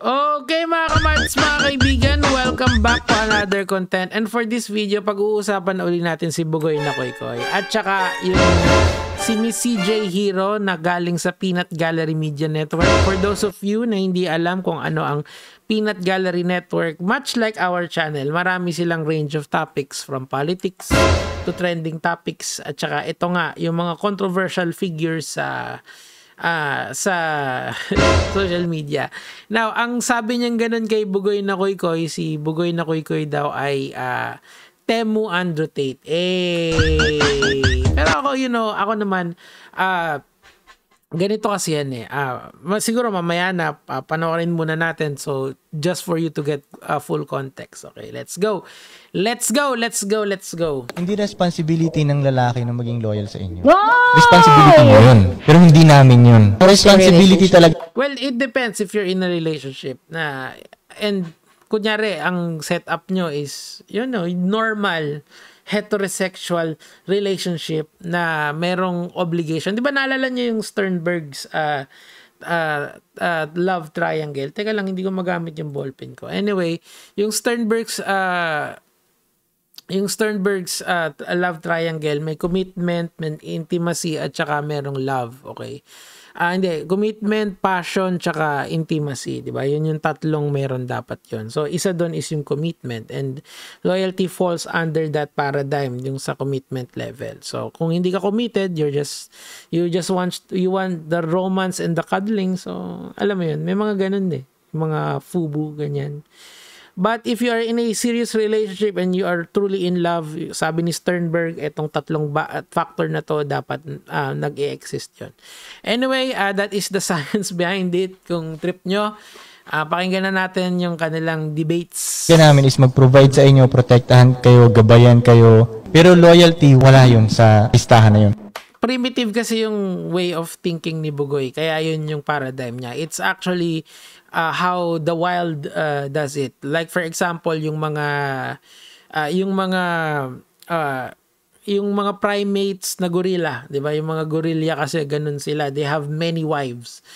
Okay mga kamads, mga kaibigan, welcome back to another content. And for this video, pag-uusapan na uli natin si Bugoy na Koy Koy. At saka yung si Miss CJ Hero na galing sa Peanut Gallery Media Network. For those of you na hindi alam kung ano ang Peanut Gallery Network, much like our channel, marami silang range of topics from politics to trending topics. At saka ito nga, yung mga controversial figures sa social media. Now, ang sabi niyang ganun kay Bugoy na Koy Koy, si Bugoy na Koy Koy daw ay Temu Andrew Tate. Pero ako, ako naman, ganito kasi yan siguro mamaya na panoorin muna natin. So, just for you to get full context. Okay, let's go. Let's go. Hindi responsibility ng lalaki na maging loyal sa inyo. Wow! Responsibility mo yun. Pero hindi namin yun. Responsibility talaga. Well, it depends if you're in a relationship na, and kunyari, ang setup nyo is, normal heterosexual relationship na merong obligation. Di ba naalala nyo yung Sternberg's love triangle? Teka lang, hindi ko magamit yung ballpen ko. Anyway, yung Sternberg's love triangle, may commitment, may intimacy, at saka merong love, okay? Hindi, commitment, passion, tsaka intimacy, di ba? Yun yung tatlong meron dapat yun. So, isa doon is yung commitment, and loyalty falls under that paradigm, yung sa commitment level. So, kung hindi ka committed, you want the romance and the cuddling. So, alam mo yun, may mga ganun mga fubu, ganyan. But if you are in a serious relationship and you are truly in love, sabi ni Sternberg, etong tatlong factor na to dapat nag-e-exist yun. Anyway, that is the science behind it. Kung trip nyo, pakinggan na natin yung kanilang debates. Kaya namin is mag-provide sa inyo, protektahan kayo, gabayan kayo. Pero loyalty, wala yun sa listahan na yun. Primitive kasi yung way of thinking ni Bugoy. Kaya yun yung paradigm niya. It's actually how the wild does it. Like for example, yung mga primates na gorilla, 'di ba? Yung mga gorilla kasi ganun sila. They have many wives.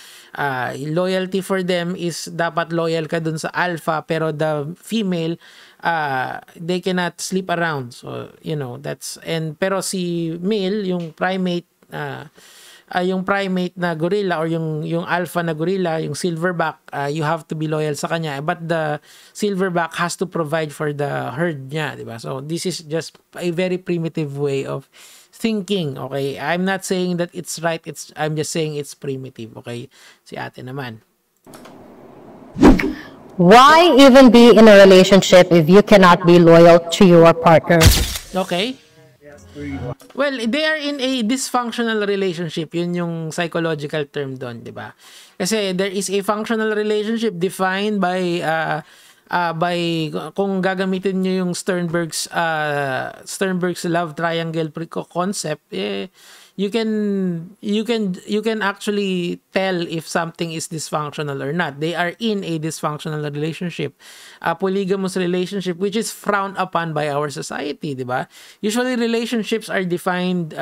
Loyalty for them is dapat loyal ka dun sa alpha, pero the female they cannot sleep around. So, pero si male, yung primate na gorilla or yung alpha na gorilla, yung silverback, you have to be loyal sa kanya. But the silverback has to provide for the herd niya, 'di ba? So this is just a very primitive way of thinking, okay? I'm not saying that it's right, I'm just saying it's primitive, okay? Si ate naman. Why even be in a relationship if you cannot be loyal to your partner? Okay. Well, they are in a dysfunctional relationship. Yun yung psychological term doon, di ba? Kasi there is a functional relationship defined by kung gagamitin nyo yung Sternberg's love triangle concept, you can actually tell if something is dysfunctional or not. They are in a dysfunctional relationship, a polygamous relationship, which is frowned upon by our society, di ba? Usually relationships are defined,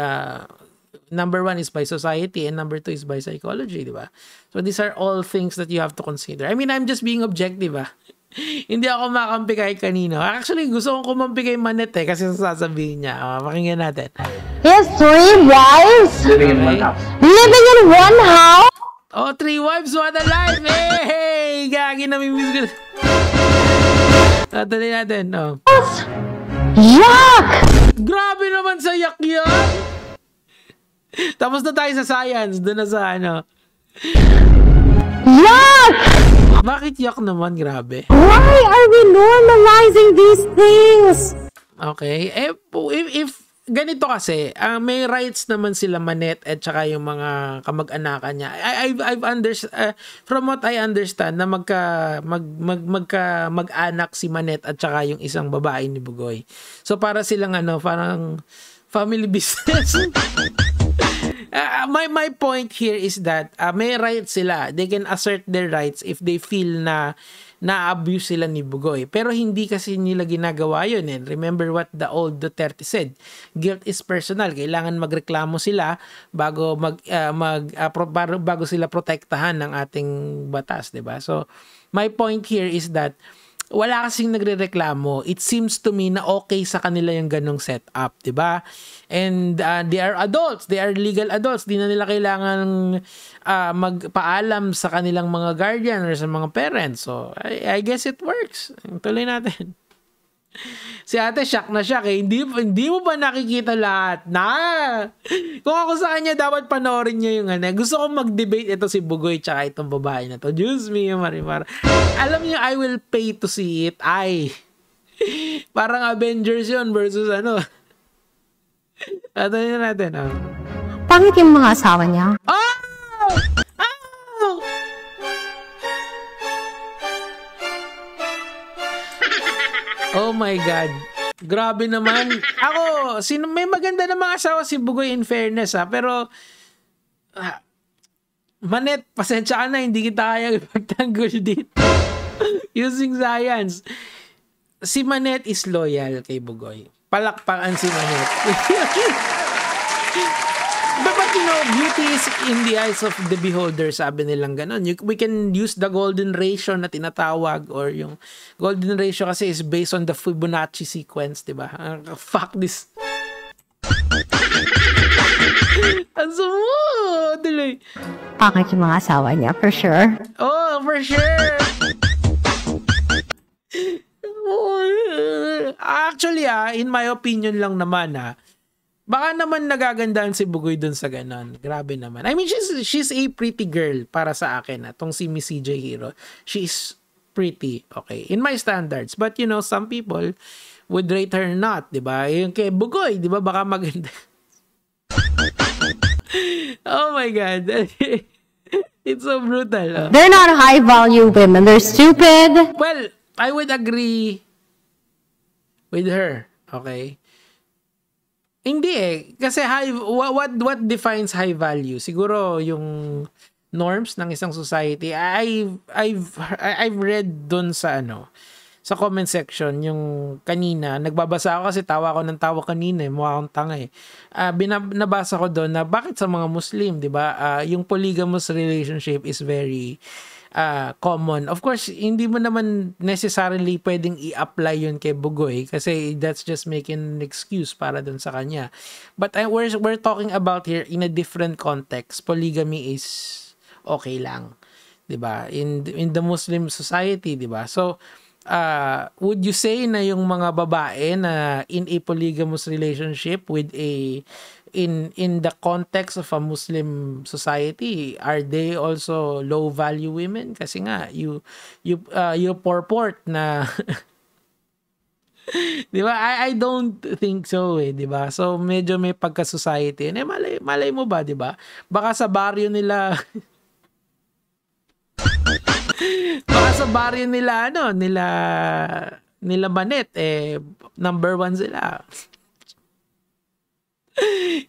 number one is by society, and number two is by psychology, di ba? So these are all things that you have to consider. I mean, I'm just being objective, Hindi ako makampi kahit kanino. Actually, gusto kong kumampi kay Manet kasi sasabihin niya. Pakinggan natin. He has 3 wives? Living in one house. Living in one house? Oh, 3 wives, what a life! Hey! Gagi, namimiss ko. Tatuloy natin. Oh. Yuck! Grabe naman sa yak-yak! Tapos na tayo sa science. Doon na sa Yuck! Bakit yak naman? Grabe. Why are we normalizing these things? Okay. If ganito kasi, may rights naman sila Manet at saka yung mga kamag-anakan niya. From what I understand, na mag-anak si Manet at saka yung isang babae ni Bugoy. So para silang parang family business. My point here is that may rights sila. They can assert their rights if they feel na na-abuse sila ni Bugoy. Pero hindi kasi nila ginagawa yun. Remember what the old Duterte said. Guilt is personal. Kailangan magreklamo sila bago sila protektahan ng ating batas, 'di ba? So my point here is that wala kasing nagrereklamo. It seems to me na okay sa kanila yung ganong setup, di ba? And they are adults. They are legal adults. Di na nila kailangan magpaalam sa kanilang mga guardian or sa mga parents. So, I guess it works. Tuloy natin. Si ate, shock na shock eh. Hindi mo ba nakikita lahat? Kung ako sa kanya, dapat panoorin niya yung ano. Gusto ko mag-debate ito si Bugoy tsaka itong babae na to. Diyos me, Marimar. Alam niyo, I will pay to see it. Parang Avengers yun versus ano. Ato na natin. Pangit yung mga asawa niya. Oh my God. Grabe naman. Ako, may maganda na mga asawa si Bugoy in fairness pero Manet, pasensya ka na, hindi kita kaya ipagtanggol dito. Using science. Si Manet is loyal kay Bugoy. Palakpakan si Manet. But you know, beauty is in the eyes of the beholder, sabi nilang ganon. We can use the golden ratio na tinatawag, or yung golden ratio kasi is based on the Fibonacci sequence, diba? Fuck this. Ang sumo! Tuloy. Pangit yung mga asawa niya, for sure. Oh, for sure! Actually, in my opinion lang naman, baka naman nagagandaan si Bugoy dun sa ganon. Grabe naman. I mean, she's a pretty girl para sa akin. Tong si Miss CJ Hero. She's pretty, okay, in my standards. But you know, some people would rate her not, di ba? Yung kay Bugoy, di ba? Baka maganda. Oh my God. It's so brutal. They're not high-value women. They're stupid. Well, I would agree with her. Okay? Hindi kasi what defines high value? Siguro yung norms ng isang society. I've read dun sa sa comment section yung kanina, nagbabasa ako kasi tawa ako ng tawa kanina, mukha akong tanga eh. Nabasa ko doon na bakit sa mga Muslim, 'di ba? Yung polygamous relationship is very common. Of course, hindi mo naman necessarily pwedeng i-apply yun kay Bugoy kasi that's just making an excuse para dun sa kanya. But we're talking about here in a different context. Polygamy is okay lang, 'di ba? In the Muslim society, 'di ba? So, would you say na yung mga babae na in a polygamous relationship with in the context of a Muslim society, are they also low value women? Kasi nga you purport na di ba? I don't think so di ba? So medyo may pagka-society. Malay mo ba, di ba? Baka sa baryo nila baka sa baryo nila nila Manet number 1 sila.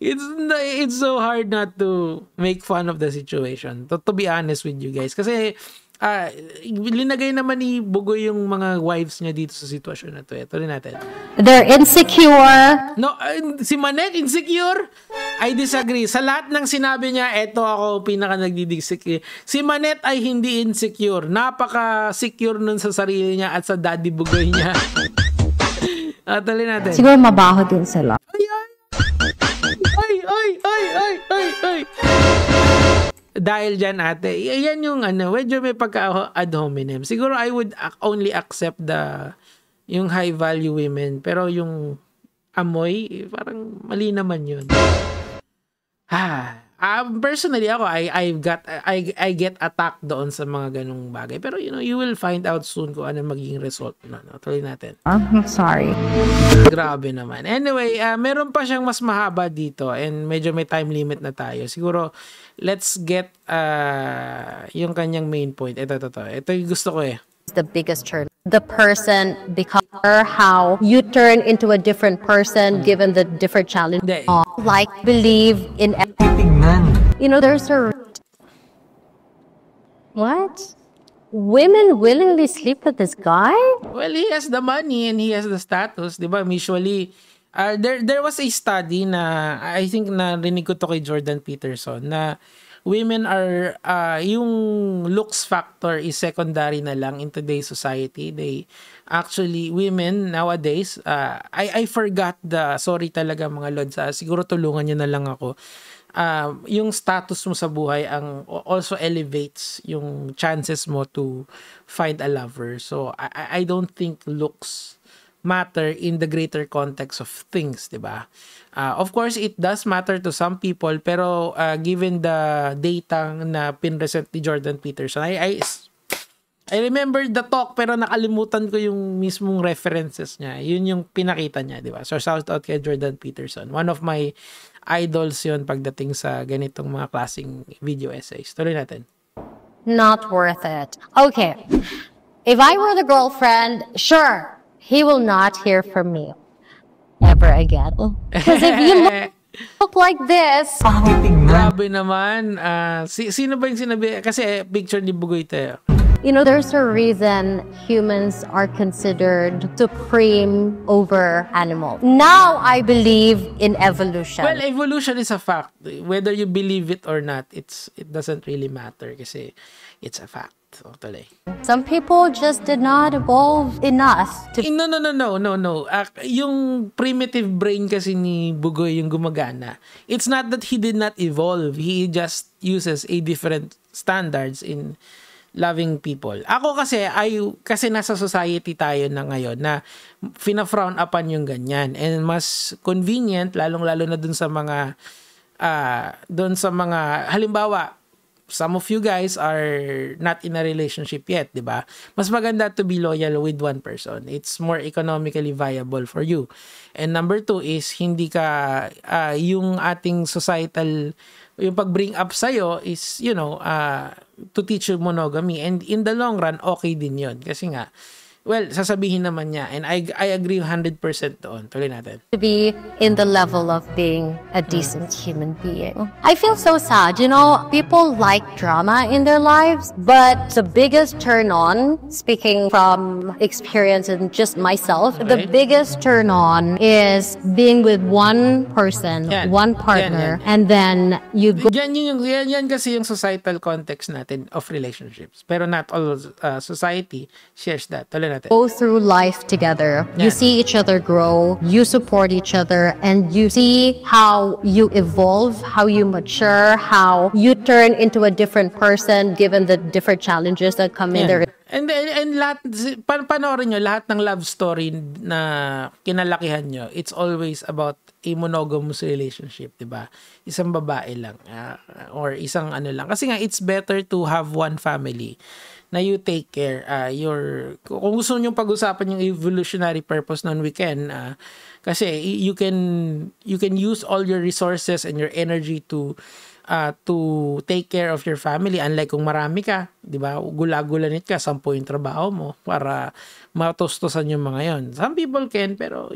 It's so hard not to make fun of the situation, to be honest with you guys, kasi linagay naman ni Bugoy yung mga wives niya dito sa sitwasyon na to. Ito rin natin. They're insecure. No, si Manet insecure? I disagree. Sa lahat ng sinabi niya, eto ako pinaka nagdidisagree. Si Manet ay hindi insecure. Napaka-secure nun sa sarili niya at sa daddy Bugoy niya. Tuloy natin. Siguro mabaho din sila. Ay. Dahil dyan ate, yan yung medyo may pagka ad hominem. Siguro I would only accept yung high value women, pero yung amoy, parang mali naman yun. Personally ako, I get attacked doon sa mga ganung bagay. Pero you will find out soon kung ano magiging result. Tuloy natin. I'm sorry. Grabe naman. Anyway, meron pa siyang mas mahaba dito and medyo may time limit na tayo. Siguro, let's get yung kanyang main point. Ito yung gusto ko eh. The biggest turn. The person becomes how you turn into a different person given the different challenge. Like, believe in there's a what? Women willingly sleep with this guy? Well, he has the money and he has the status, 'di ba? Usually there was a study na I think narinig ko to kay Jordan Peterson na women are, yung looks factor is secondary na lang in today's society. They actually, women nowadays, I forgot sorry talaga mga lods, siguro tulungan nyo na lang ako. Yung status mo sa buhay ang also elevates yung chances mo to find a lover. So, I don't think looks matter in the greater context of things, diba? Of course, it does matter to some people, pero given the data na pinresent ni Jordan Peterson, I remember the talk pero nakalimutan ko yung mismong references niya. Yun yung pinakita niya, di ba? So, shout out kay Jordan Peterson. One of my idols yun pagdating sa ganitong mga klaseng video essays. Tuloy natin. Not worth it. Okay. If I were the girlfriend, sure, he will not hear from me ever again. Because if you look like this... Grabe naman. Sino ba yung sinabi? Kasi picture ni Bugoy tayo. You know, there's a reason humans are considered supreme over animals. Now, I believe in evolution. Well, evolution is a fact. Whether you believe it or not, it doesn't really matter kasi it's a fact. Totally. Some people just did not evolve enough to... No. Yung primitive brain kasi ni Bugoy yung gumagana. It's not that he did not evolve. He just uses a different standards in loving people. Ako kasi, kasi nasa society tayo na ngayon na fina-frown upan yung ganyan. And mas convenient, lalong-lalo na dun sa mga, halimbawa, some of you guys are not in a relationship yet, di ba? Mas maganda to be loyal with one person. It's more economically viable for you. And number 2 is, hindi ka, yung ating societal, yung pag-bring up sa'yo is, to teach you monogamy. And in the long run, okay din yun. Kasi nga, well, sasabihin naman niya. And I agree 100% doon. Tuloy natin. To be in the level of being a decent human being. I feel so sad. People like drama in their lives, but the biggest turn on, speaking from experience and just myself, the biggest turn on is being with one person, one partner, and then you go... Yan kasi yung societal context natin of relationships. Pero not all society shares that. Tuloy natin. Go through life together. You see each other grow, you support each other, and you see how you evolve, how you mature, how you turn into a different person given the different challenges that come in there. And lahat, panoorin nyo, lahat ng love story na kinalakihan nyo, it's always about a monogamous relationship, diba? Isang babae lang, or isang ano lang. Kasi nga, it's better to have one family na you take care. Kung gusto nyo pag-usapan yung evolutionary purpose ng weekend, kasi you can use all your resources and your energy to take care of your family. Unlike kung marami ka, di ba, gula-gulanit ka, 10 yung trabaho mo para matustusan yung mga yon. Some people can, pero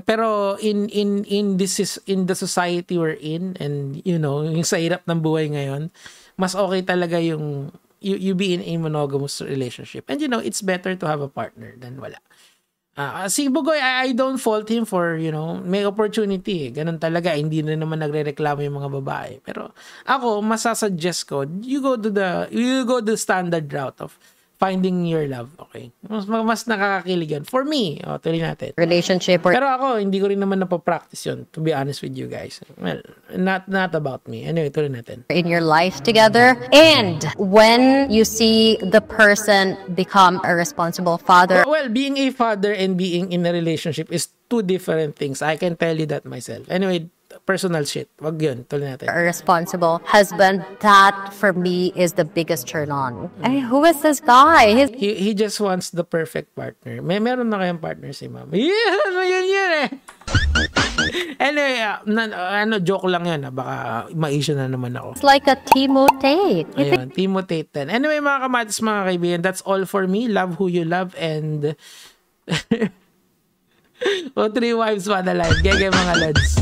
pero in the society we're in, and yung sa hirap ng buhay ngayon, mas okay talaga yung you be in a monogamous relationship. And it's better to have a partner than wala. Si Bugoy, I don't fault him for, may opportunity. Ganun talaga. Hindi na naman nagre-reklamo yung mga babae. Pero ako, masasuggest ko, you go the standard route of finding your love. Okay? Mas nakakakilig yan. For me, tuloy natin. Relationship. Pero ako, hindi ko rin naman napapractice yun, to be honest with you guys. Well, not about me. Anyway, tuloy natin. In your life together. And when you see the person become a responsible father. Well, being a father and being in a relationship is two different things. I can tell you that myself. Anyway, personal shit. Wag yun. Tuloy natin. A responsible husband, that for me is the biggest turn on. I mean, who is this guy? He just wants the perfect partner. Meron na kayong partner si ma'am. Yun eh. Anyway, joke lang yun. Baka ma-issue na naman ako. It's like a Timo Tate. Ayun, Timo Tate 10. Anyway, mga kamatis, mga kaibigan, that's all for me. Love who you love, and 3 wives pa na live. Gege mga lads.